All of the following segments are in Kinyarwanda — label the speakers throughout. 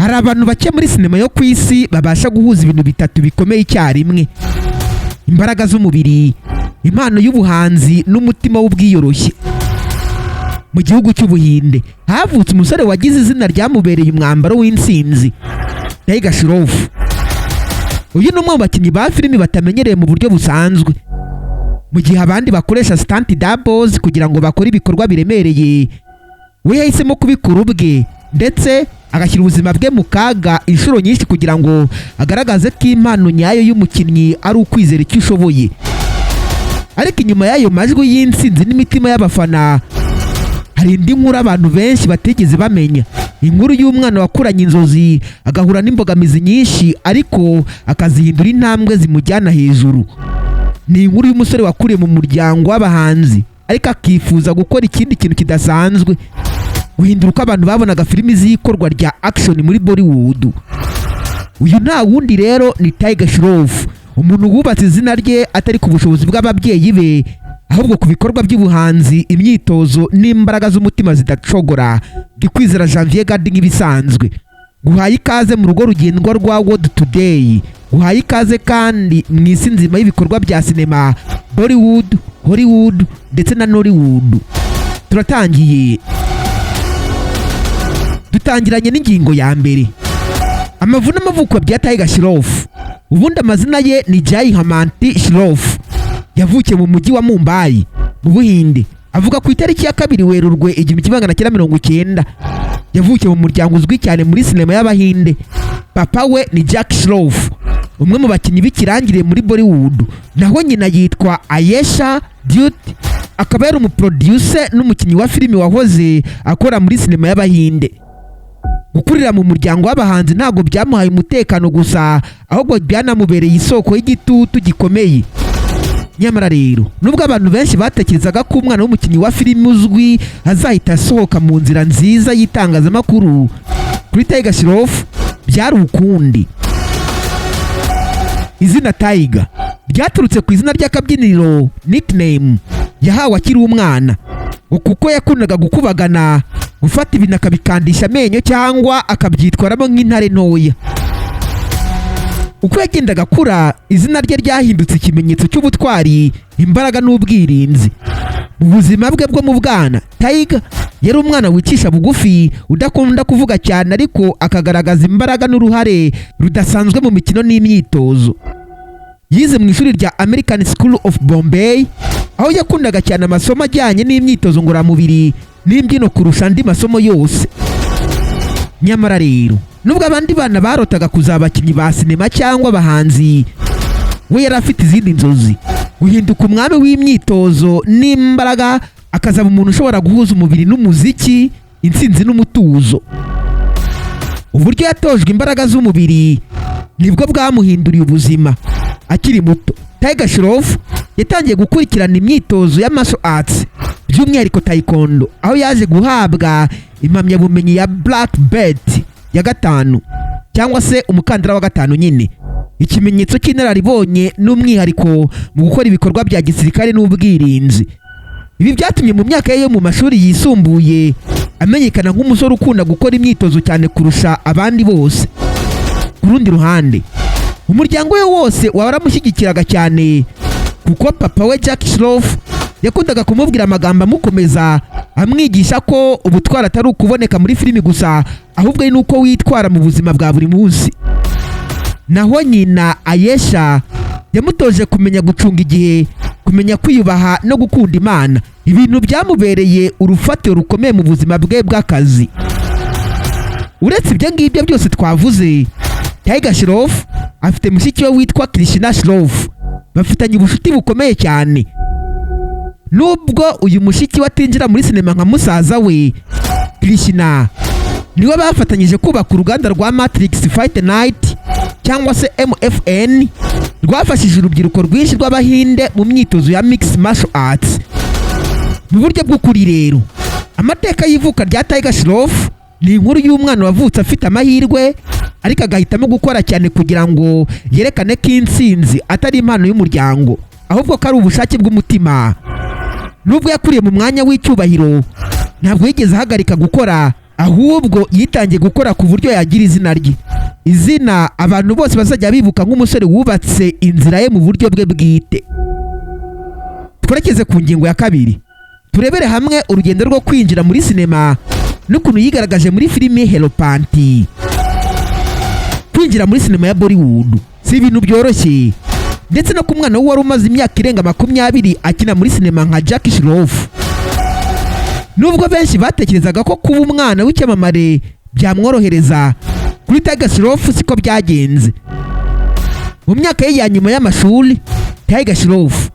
Speaker 1: hari abantu bake muri sinema yo ku isi babasha guhuza ibintu bitatu bikomeye icyarimwe: imbaraga z'umubiri, impano y'ubuhanzi n'umutima w'ubwiyoroshye. Mu gihugu cy'Ubuhinde havutse umusore wagize izina ryamubereye umwambaro w'intsinzi, TIGER Shroff. Uyu ni umwe mu bakinnyi ba filimi batamenyereye mu buryo busanzwe. Mu gihe abandi bakoresha stunt doubles kugira ngo bakore ibikorwa biremereye, we yahisemo kubikora ubwe ndetse agashyira ubuzima bwe mu kaga inshuro nyinshi kugira ngo agaragaze ko impano nyayo y'umukinnyi ari ukwizera icyo ushoboye. Ariko inyuma y'ayo majwi y'intsinzi n'imitima y'abafana hari indi nkuru abantu benshi batigeze bamenya, inkuru y'umwana wakuranye inzozi agahura n'imbogamizi nyinshi ariko akazihindura intambwe zimujyana hejuru. Ni inkuru y'umusore wakuriye mu muryango w'abahanzi ariko akifuza gukora ikindi kintu kidasanzwe, guhindura uko abantu babonaga filimi z'ikorwa rya action muri Bollywood. Uyu nta wundi rero ni TIGER Shroff, umuntu wubatse izina rye atari ku bushobozi bw'ababyeyi be ahubwo ku bikorwa by'ubuhanzi, imyitozo n'imbaraga z'umutima zidacogora. Ndikwizera Janvier Gadi nk'ibisanzwe guhaye ikaze mu rugo rugendwa rwa World Today, guhaye ikaze kandi mu isi nzima y'ibikorwa bya sinema Bollywood, Hollywood ndetse na Nollywood. Turatangiye, dutangiranye n'ingingo ya mbere: amavu n'amavuko bya TIGER Shroff. Ubundi amazina ye ni Jai Hamanti Shroff. Yavukiye mu mujyi wa Mumbai mu Buhinde, avuga ku itariki ya 2 Werurwe 1990. Yavukiye mu muryango uzwi cyane muri sinema y'Abahinde. Papa we ni Jack Shroff, umwe mu bakinnyi b'ikirangirire muri Bollywood, naho nyina yitwa Ayesha Duty, akaba yari umuproducer n'umukinnyi wa filimi wahoze akora muri sinema y'Abahinde. Gukurira mu muryango w'abahanzi ntabwo byamuhaye umutekano gusa, ahubwo byanamubereye isoko y'igitutu gikomeye. Nyamara rero nubwo abantu benshi batekerezaga ko umwana w'umukinnyi wa filimi uzwi azahita asohoka mu nzira nziza y'itangazamakuru, kuri TIGER Shroff byari ukundi. Izina Tiger ryaturutse ku izina ry'akabyiniro nickname yahawe akiri umwana, kuko yakundaga gukubagana, gufata ibintu akabikandisha amenyo cyangwa akabyitwaramo nk'intare ntoya. Uko yagendaga akura, izina rye ryahindutse ikimenyetso cy'ubutwari, imbaraga n'ubwirinzi. Mu buzima bwe bwo mu bwana, Tiger yari umwana wicisha bugufi, udakunda kuvuga cyane ariko akagaragaza imbaraga n'uruhare rudasanzwe mu mikino n'imyitozo. Yize mu ishuri rya American School of Bombay, aho yakundaga cyane amasomo ajyanye n'imyitozo ngororamubiri n'imbyino kurusha andi masomo yose. Nyamara rero nubwo abandi bana barotaga kuzaba abakinnyi ba sinema cyangwa abahanzi, we yari afite izindi nzozi: guhinduka umwami w'imyitozo n'imbaraga, akazaba umuntu ushobora guhuza umubiri n'umuziki, intsinzi n'umutuzo. Uburyo yatojwe imbaraga z'umubiri nibwo bwamuhinduriye ubuzima. Akiri muto, TIGER Shroff yatangiye gukurikirana imyitozo ya martial arts, by'umwihariko taekwondo, aho yaje guhabwa impamyabumenyi ya black belt ya 5 cyangwa se umukandara wa 5 nyine, ikimenyetso cy'inararibonye n'umwihariko mu gukora ibikorwa bya gisirikare n'ubwirinzi. Ibi byatumye mu myaka ye yo mu mashuri yisumbuye amenyekana nk'umusore ukunda gukora imyitozo cyane kurusha abandi bose. Ku rundi ruhande, umuryango we wose waramushyigikiraga cyane, kuko papa we Jack Shroff yakundaga kumubwira amagambo amukomeza, amwigisha ko ubutwari atari ukuboneka muri filimi gusa, ahubwo ari nuko witwara mu buzima bwa buri munsi. Naho nyina Ayesha yamutoje kumenya gucunga igihe, kumenya kwiyubaha no gukunda Imana, ibintu byamubereye urufatiro rukomeye mu buzima bwe bw'akazi. Uretse ibyo ngibyo byose twavuze, TIGER Shroff afite mushiki we witwa Krishna Shroff, bafitanye ubucuti bukomeye cyane. Nubwo uyu mushiki watinjira muri sinema nka musaza we, Krishna niwe bafatanyije kubaka uruganda rwa Matrix Fight Night cyangwa se MFN, rwafashije urubyiruko rwinshi rw'Abahinde mu myitozo ya mixed martial arts. Mu buryo bw'ukuri rero, amateka y'ivuka rya TIGER Shroff ni inkuru y'umwana wavutse afite amahirwe ariko agahitamo gukora cyane kugira ngo yerekane ko intsinzi atari impano y'umuryango, ahubwo ko ari ubushake bw'umutima. Nubwo yakuriye mu mwanya w'icyubahiro, ntabwo yigeze ahagarika gukora, ahubwo yitangiye gukora ku buryo yagira izina rye, izina abantu bose bazajya bibuka nk'umusore wubatse inzira ye mu buryo bwe bwite. Twerekeze ku ngingo ya kabiri, turebere hamwe urugendo rwo kwinjira muri sinema n'ukuntu yigaragaje muri filimi Hello Panty. Kwinjira muri sinema ya Bollywood si ibintu byoroshye, ndetse no ku mwana we wari umaze imyaka irenga 20 akina muri sinema nka TIGER Shroff. Nubwo benshi batekerezaga ko kuba umwana w'icyamamare byamworohereza, kuri TIGER Shroff siko byagenze. Mu myaka ye ya nyuma y'amashuri, TIGER Shroff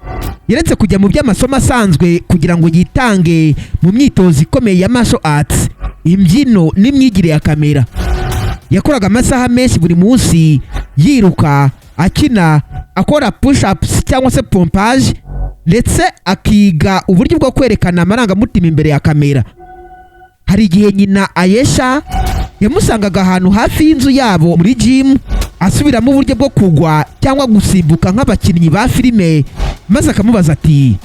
Speaker 1: yeretse kujya mu by'amasomo asanzwe kugira ngo yitange mu myitozo ikomeye ya martial arts, imbyino n'imyigire ya kamera. Yakoraga amasaha menshi buri munsi yiruka, akina, akora push-ups cyangwa se pompage, ndetse akiga uburyo bwo kwerekana amarangamutima imbere ya kamera. Hari igihe nyina Ayesha yamusangaga ahantu hafi y'inzu yabo muri gym asubiramo uburyo bwo kugwa cyangwa gusimbuka nk'abakinnyi ba filime, maze akamubaza ati,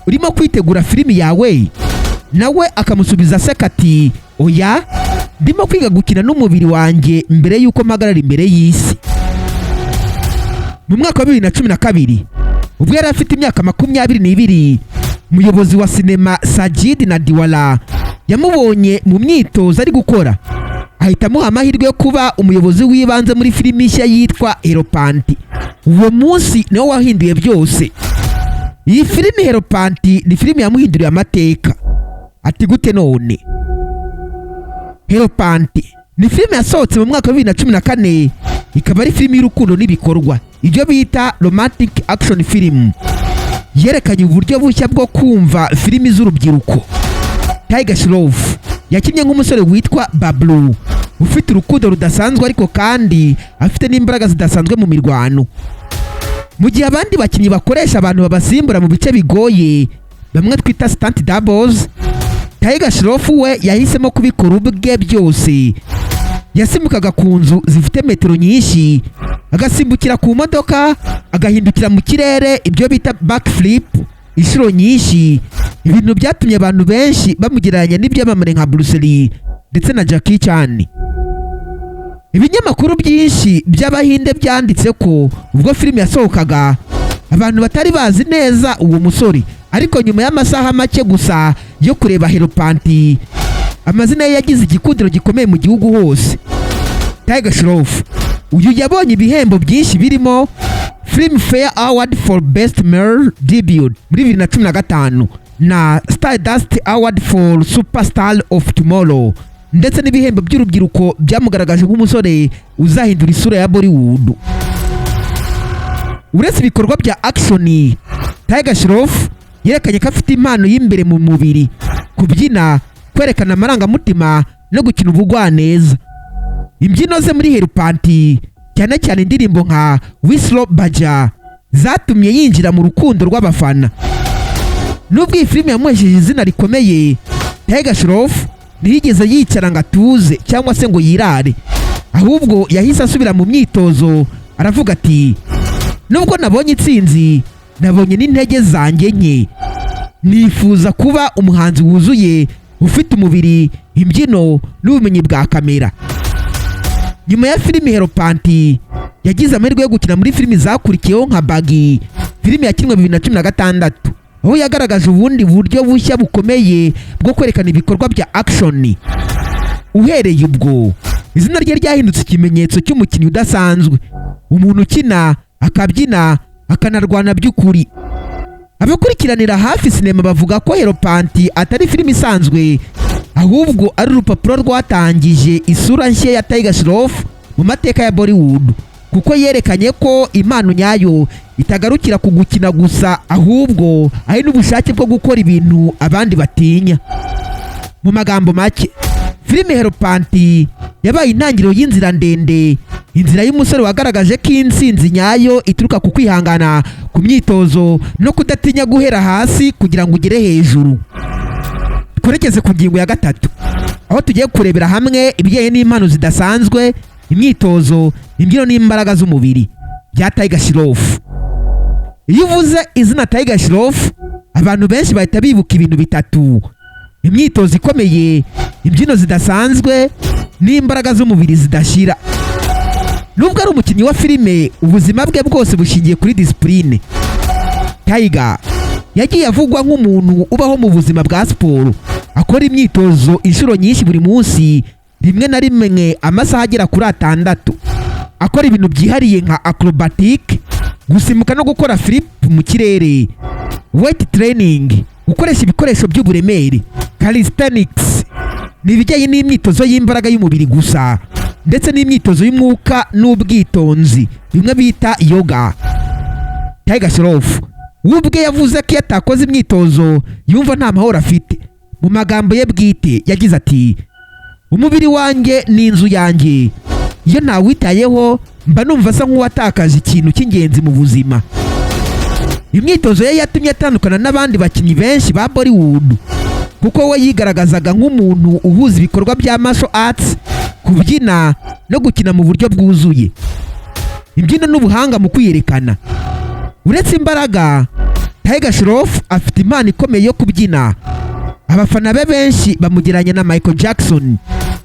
Speaker 1: urimo kwitegura filimi yawe? Nawe akamusubiza aseka ati, oya, ndimo kwiga gukina n'umubiri wanjye mbere y'uko mpagarara imbere y'isi. Mu mwaka wa 2012 ubwo yari afite imyaka 22, umuyobozi wa sinema Sajid Nadiwala yamubonye mu myitozo ari gukora, ahita amuha amahirwe yo kuba umuyobozi w'ibanze muri filimi nshya yitwa Hello Panty. Uwo munsi niwo wahinduye byose. Iyi filimi Hello Panty ni filimi yamuhinduriye amateka. Ati gute none? Hello Panty ni filimi yasohotse mu mwaka wa 2014, ikaba ari filimi y'urukundo n'ibikorwa, ibyo bita romantic action film. Yerekanye uburyo bushya bwo kumva filimi z'urubyiruko. TIGER Shroff yakinnye nk'umusore witwa Bablu, ufite urukundo rudasanzwe ariko kandi afite n'imbaraga zidasanzwe mu mirwano. Mu gihe abandi bakinnyi bakoresha abantu babasimbura mu bice bigoye, bamwe twita stunt doubles, TIGER Shroff we yahisemo kubikora ubwe byose. Yasimbukaga ku nzu zifite metero nyinshi, agasimbukira ku modoka, agahindukira mu kirere, ibyo bita backflip, inshuro nyinshi. Ibintu byatumye abantu benshi bamugereranya n'ibyamamare nka Bruce Lee ndetse na Jackie Chan. Ibinyamakuru byinshi by'Abahinde byanditse ko ubwo filimi yasohokaga, abantu batari bazi neza uwo musore, ariko nyuma y'amasaha make gusa yo kureba Hello Panty, amazina ye yagize igikundiro gikomeye mu gihugu hose. TIGER Shroff uyu yabonye ibihembo byinshi birimo Filmfare Award for Best Male Debut muri 2015 na Stardust Award for Superstar of Tomorrow, ndetse n'ibihembo by'urubyiruko byamugaragaje nk'umusore uzahindura isura ya Bollywood. Uretse ibikorwa bya action, TIGER Shroff yerekanye ko afite impano y'imbere mu mubiri, kubyina, kwerekana amarangamutima no gukina ubugwaneza. Imbyino ze muri Hello Panty, cyane cyane indirimbo nka Whistle Baja, zatumye yinjira mu rukundo rw'abafana. Nubwo iyi filimi yamuhesheje izina rikomeye, TIGER Shroff ntiyigeze yicara ngo atuze cyangwa se ngo yirare, ahubwo yahise asubira mu myitozo. Aravuga ati, nubwo nabonye itsinzi, nabonye n'intege zanjye nke. Nifuza kuba umuhanzi wuzuye, ufite umubiri, imbyino n'ubumenyi bwa kamera. Nyuma ya filimi Hello Panty, yagize amahirwe yo gukina muri filimi zakurikiyeho nka Baaghi, filimi yakinwe 2016, aho yagaragaje ubundi buryo bushya bukomeye bwo kwerekana ibikorwa bya action. Uhereye ubwo, izina rye ryahindutse ikimenyetso cy'umukinnyi udasanzwe, umuntu ukina, akabyina, akanarwana by'ukuri. Abakurikiranira hafi sinema bavuga ko Hello Panty atari filimi isanzwe, ahubwo ari urupapuro rwatangije isura nshya ya TIGER Shroff mu mateka ya Bollywood, kuko yerekanye ko impano nyayo itagarukira ku gukina gusa, ahubwo ari n'ubushake bwo gukora ibintu abandi batinya. Mu magambo make, filime Hello Panty yabaye intangiriro y'inzira ndende, inzira y'umusore wagaragaje ko intsinzi nyayo ituruka ku kwihangana, ku myitozo no kudatinya guhera hasi kugira ngo ugere hejuru. Twerekeze ku ngingo ya gatatu, aho tugiye kurebera hamwe ibijyanye n'impano zidasanzwe, imyitozo, imbyino n'imbaraga z'umubiri bya TIGER Shroff. Iyo uvuze izina TIGER Shroff, abantu benshi bahita bibuka ibintu bitatu: imyitozo ikomeye, imbyino zidasanzwe n'imbaraga z'umubiri zidashira. Nubwo ari umukinnyi wa filime, ubuzima bwe bwose bushingiye kuri disipurine. Tiger yagiye avugwa nk'umuntu ubaho mu buzima bwa siporo, akora imyitozo inshuro nyinshi buri munsi, rimwe na rimwe amasaha agera kuri 6. Akora ibintu byihariye nka acrobatic, gusimbuka no gukora flip mu kirere, weight training, gukoresha ibikoresho by'uburemere, calisthenics, n'ibijyanye n'imyitozo y'imbaraga y'umubiri gusa, ndetse n'imyitozo y'umwuka n'ubwitonzi, bimwe bita yoga. TIGER Shroff ubwe yavuze ko yatakoze imyitozo yumva nta mahoro afite. Mu magambo ye bwite yagize ati, umubiri wanjye ni inzu yanjye, iyo ntawitayeho mba numva asa nk'uwatakaje ikintu cy'ingenzi mu buzima. Imyitozo ye yatumye atandukana n'abandi bakinnyi benshi ba Bollywood, kuko we yigaragazaga nk'umuntu uhuza ibikorwa bya martial arts, kubyina no gukina mu buryo bwuzuye, imbyino n'ubuhanga mu kwiyerekana. Uretse imbaraga, TIGER Shroff afite impano ikomeye yo kubyina. Abafana be benshi bamugeranya na Michael Jackson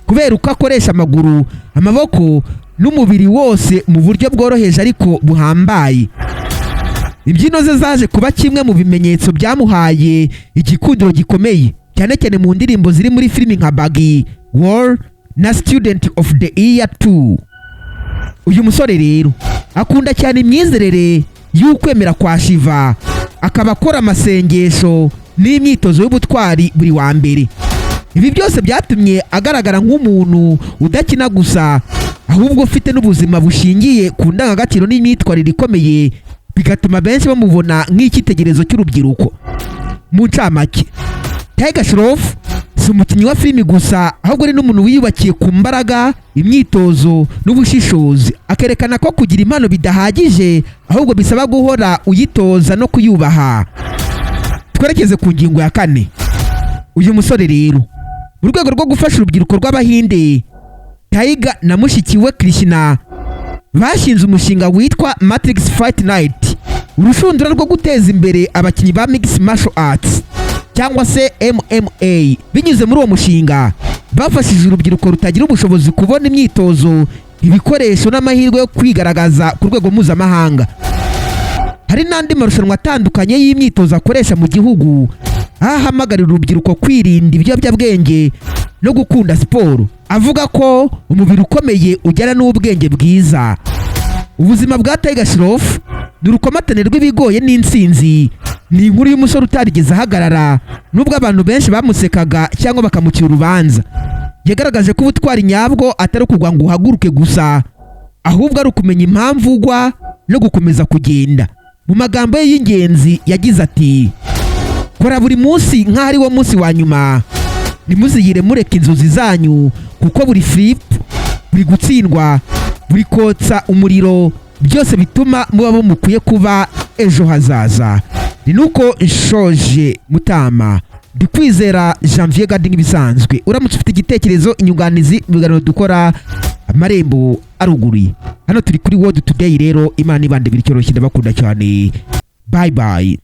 Speaker 1: kubera uko akoresha amaguru, amaboko n'umubiri wose mu buryo bworoheje ariko buhambaye. Imbyino ze zaje kuba kimwe mu bimenyetso byamuhaye igikundiro gikomeye, cyane cyane mu ndirimbo ziri muri filimi nka Baaghi, War na Student of the Year 2. Uyu musore rero akunda cyane imyizerere y'ukwemera kwa Shiva, akaba akora amasengesho n'imyitozo y'ubutwari buri wa mbere. Ibi byose byatumye agaragara nk'umuntu udakina gusa, ahubwo ufite n'ubuzima bushingiye ku ndangagaciro n'imyitwarire ikomeye, bigatuma benshi bamubona nk'icyitegererezo cy'urubyiruko. Mu ncamake, TIGER Shroff si umukinnyi wa filimi gusa, ahubwo ari n'umuntu wiyubakiye ku mbaraga, imyitozo n'ubushishozi, akerekana ko kugira impano bidahagije, ahubwo bisaba guhora uyitoza no kuyubaha. Twerekeze ku ngingo ya 4. Uyu musore rero, mu rwego rwo gufasha urubyiruko rw'Abahinde, Tiger na mushiki we Krishna bashinze umushinga witwa Matrix Fight Night, urushundura rwo guteza imbere abakinnyi ba mixed martial arts cyangwa se MMA. Binyuze muri uwo mushinga, bafashije urubyiruko rutagira ubushobozi kubona imyitozo, ibikoresho n'amahirwe yo kwigaragaza ku rwego mpuzamahanga. Hari n'andi marushanwa atandukanye y'imyitozo akoresha mu gihugu, aho ahamagarira urubyiruko kwirinda ibiyobyabwenge no gukunda siporo, avuga ko umubiri ukomeye ujyana n'ubwenge bwiza. Ubuzima bwa TIGER Shroff ni urukomatane rw'ibigoye n'insinzi. Ni inkuru y'umusore utarigeze ahagarara, nubwo abantu benshi bamusekaga cyangwa bakamucira urubanza. Yagaragaje ko ubutwari nyabwo atari ukugwa ngo uhaguruke gusa, ahubwo ari ukumenya impamvu ugwa no gukomeza kugenda. Mu magambo ye y'ingenzi yagize ati, kora buri munsi nk'aho ari wo munsi wa nyuma, nimuzigire mureka inzozi zanyu, kuko buri flip, buri gutsindwa, buri kotsa umuriro, byose bituma muba mukwiye kuba ejo hazaza. Ni nuko nshoje Mutama, Ndikwizera Janvier Gadi nk'ibisanzwe. Uramutse ufite igitekerezo, inyunganizi mu biganiro dukora, amarembo aruguruye. Hano turi kuri World Today rero, Imana ibande bityo ndabakunda cyane. Bye bye.